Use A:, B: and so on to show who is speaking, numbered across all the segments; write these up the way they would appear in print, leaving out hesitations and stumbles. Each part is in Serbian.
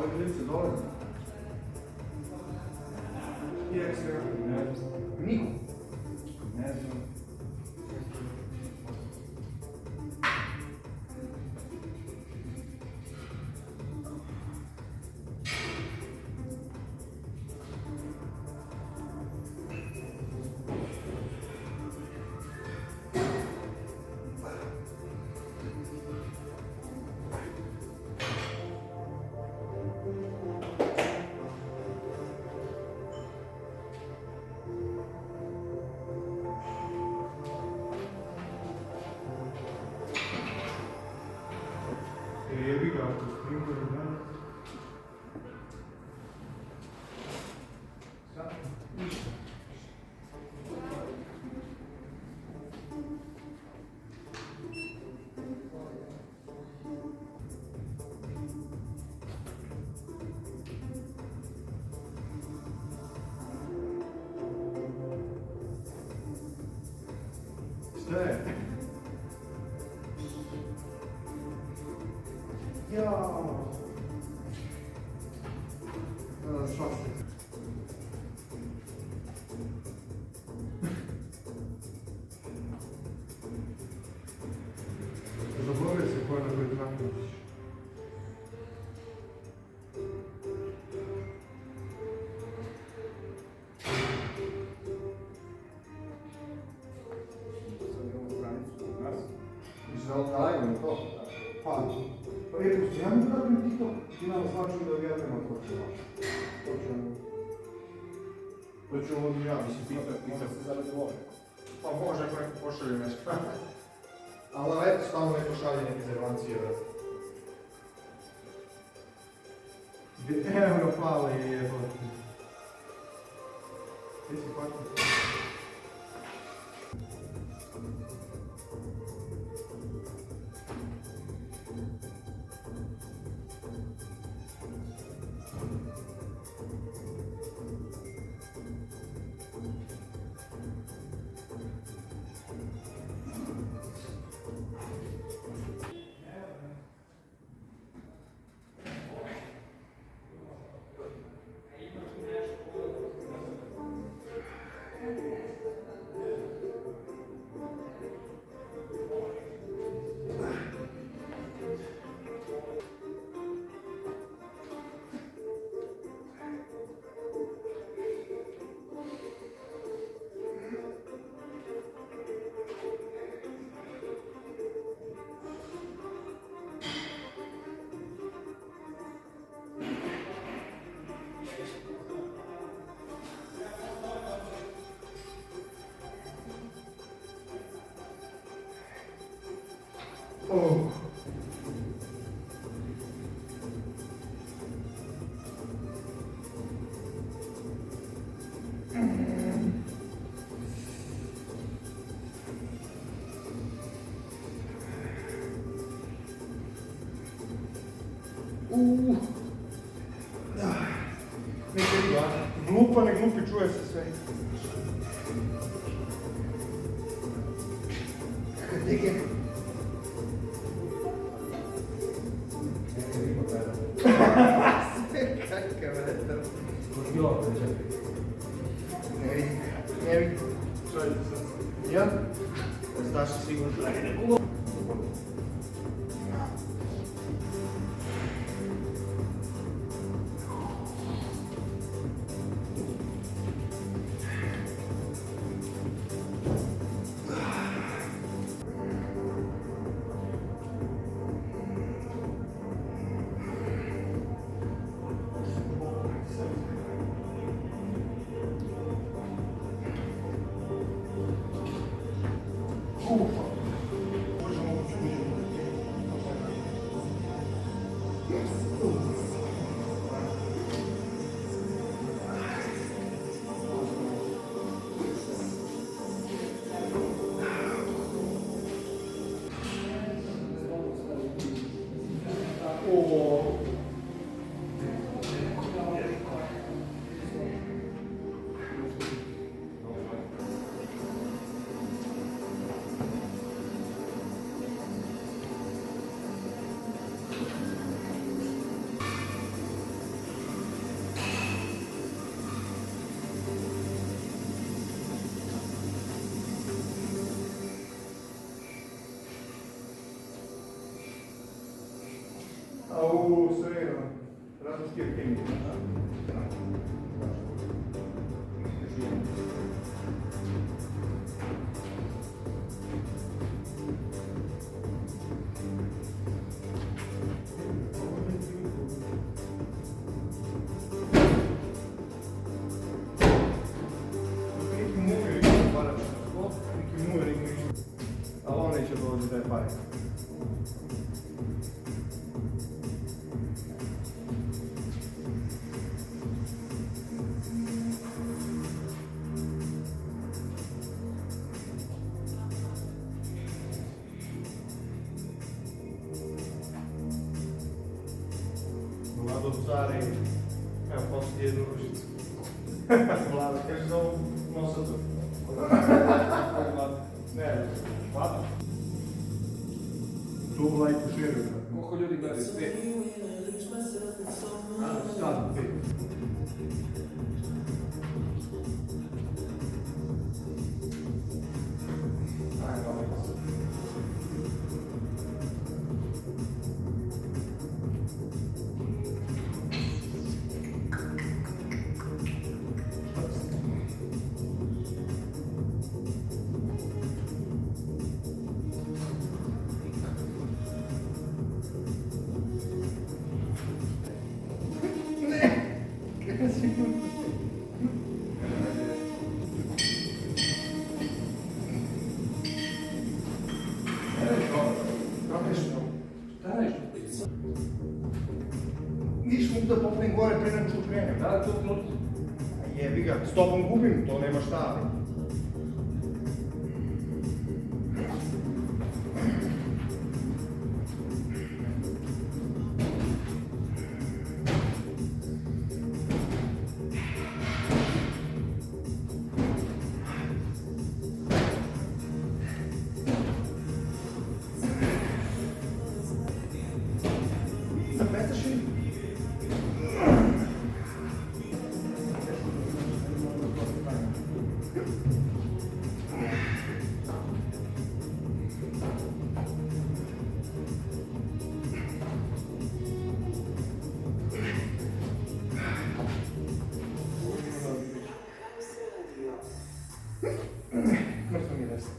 A: Ove milice dolaze. I ekstra. Niko.
B: Ne znam.
A: Jebi ga, ako snimaju, da. Sad, ništa. Šta je? Jao! Šlastik. Zaboravio se koja na koji trak noćiš.
B: Sad imamo stranicu kod nas.
A: Mislim da odgajamo to? Pa, pusti, ja mi pratim ti to. Ti nam znači da vjerujemo to će vaš. To ću ovo ja.
B: Mislim, pita se zaradi vole.
A: Pa može ako neko pošalje nešto.
C: Ali eto, stalno neko šalje neke zervancije, brate.
A: 2 euro pale je jebote. Ti si patio. Oh. Glupa, ne glupi, čuje se sve.
C: Kakav vetar.
A: Ne vidim. Šta je to sad? Ja? Znaš sigurno da je neko. ovo sve različite kemije. Ali on neće doći da je pare.
C: Vlado care, evo poslije jednu ružicu. Vlado, kaže za ovu nosatu. Ne, Vlado.
A: Tu lajku širu.
B: Koliko ljudi gledaju? 5.
C: Sad, 5.
A: Niš mu da popnem gore pre nego što krenem.
B: Da, to trenutno.
A: Jebi ga, s tobom gubim, to nema šta. Zapetaš li? Mrtvo mi je desno.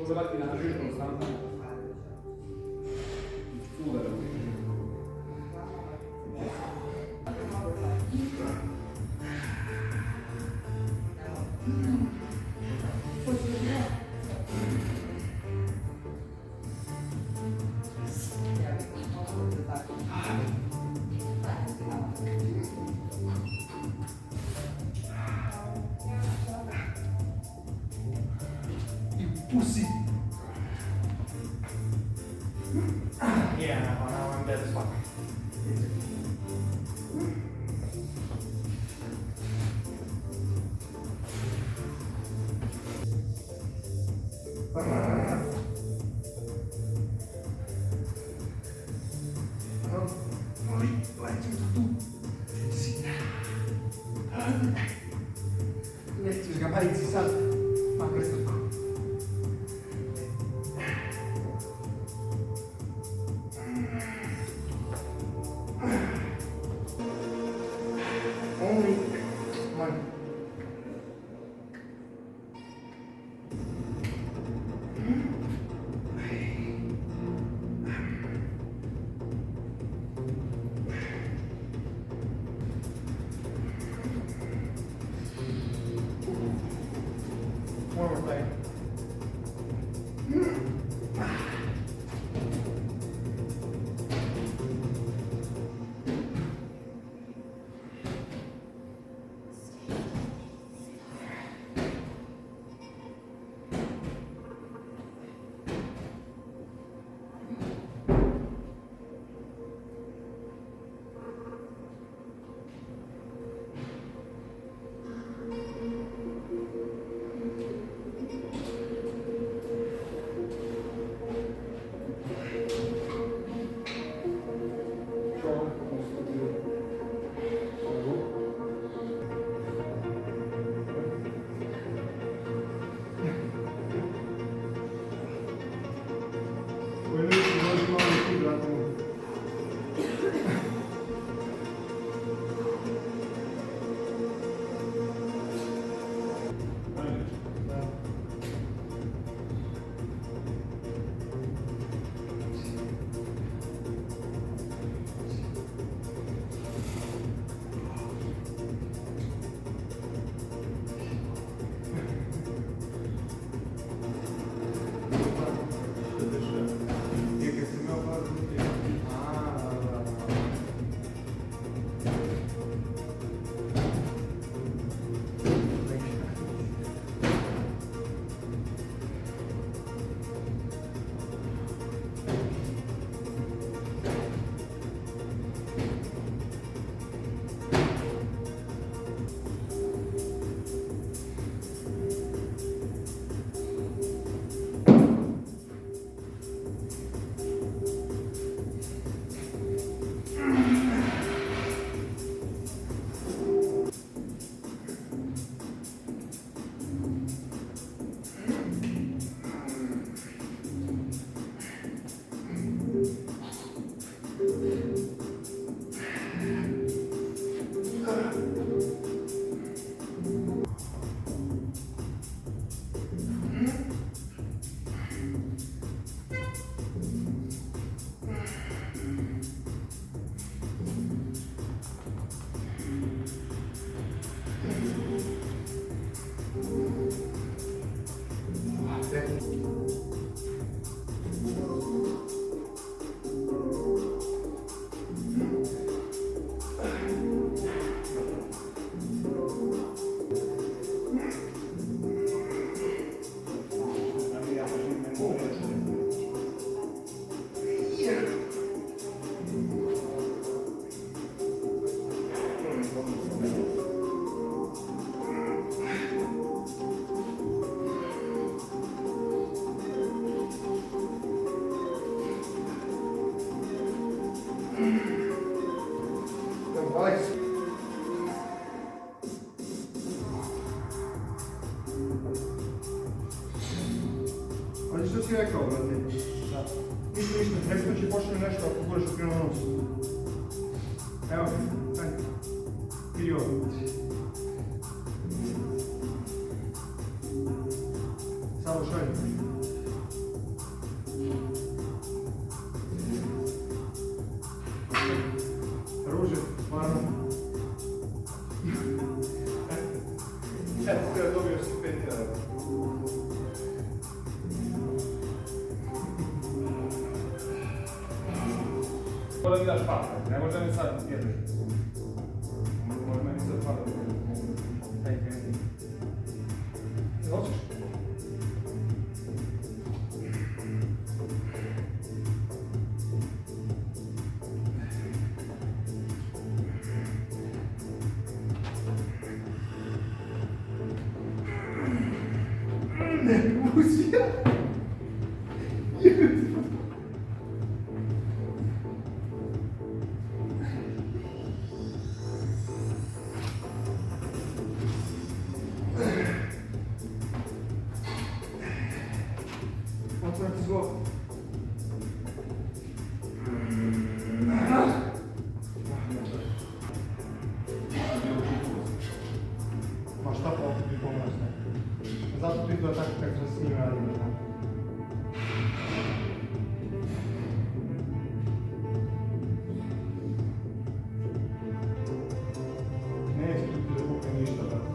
B: Može dati na tržištu konstantno. Udara.
A: Pussy.
C: Yeah, now I'm dead as fuck.
A: Nećeš ga baviti sad. Makar se to. Only money. Ali što si rekao, brate? Da. Ništa, rekao će počne nešto ako budeš okrenuo nos. Evo, ajde. Vidi ovo. Samo šalje. Ruže, stvarno. Eto, kada dobio si 5 jara.
B: Mora mi daš pamet, ne može mi sad jedeš. Može meni sad pamet. Daj kreni. Ne hoćeš?
A: Ne, pustio. Otvoriti zlo. Ma šta pa opet mi pomoći ne? Zato ti to tako kako se s njim radimo. Neće tu ti da kupe ništa, brate.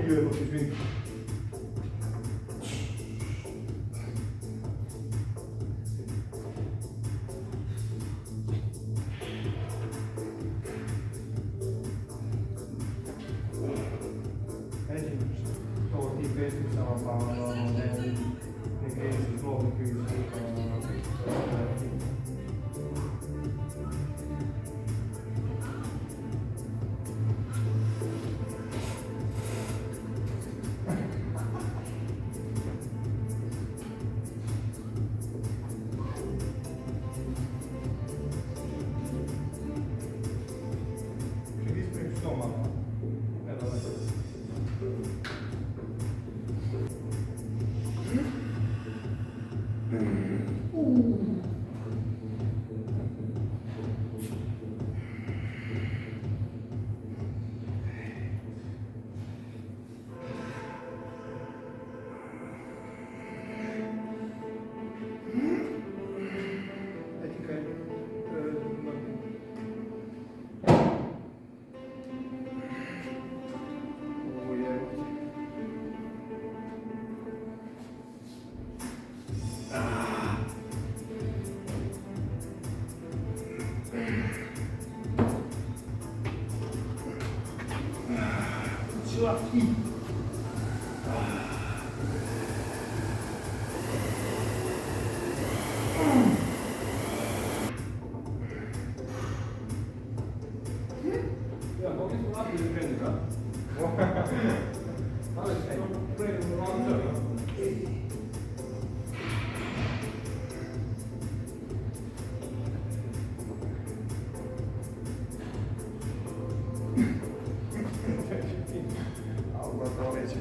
A: Ujebo, izvini. Neće to ti pesmicama, pa neke isti zlobnike iz Gładki.
B: Ja, mogę spróbować do treninga. Ale trening mam zrobić.
C: Albo to wiecie.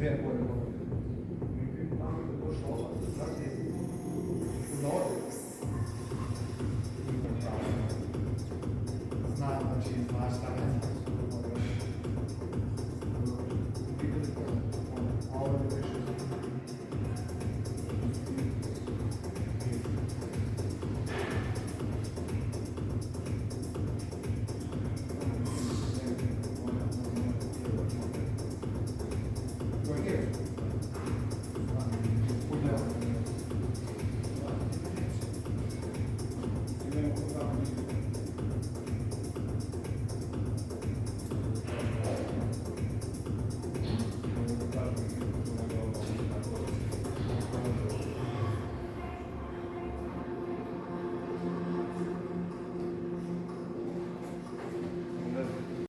A: Verbo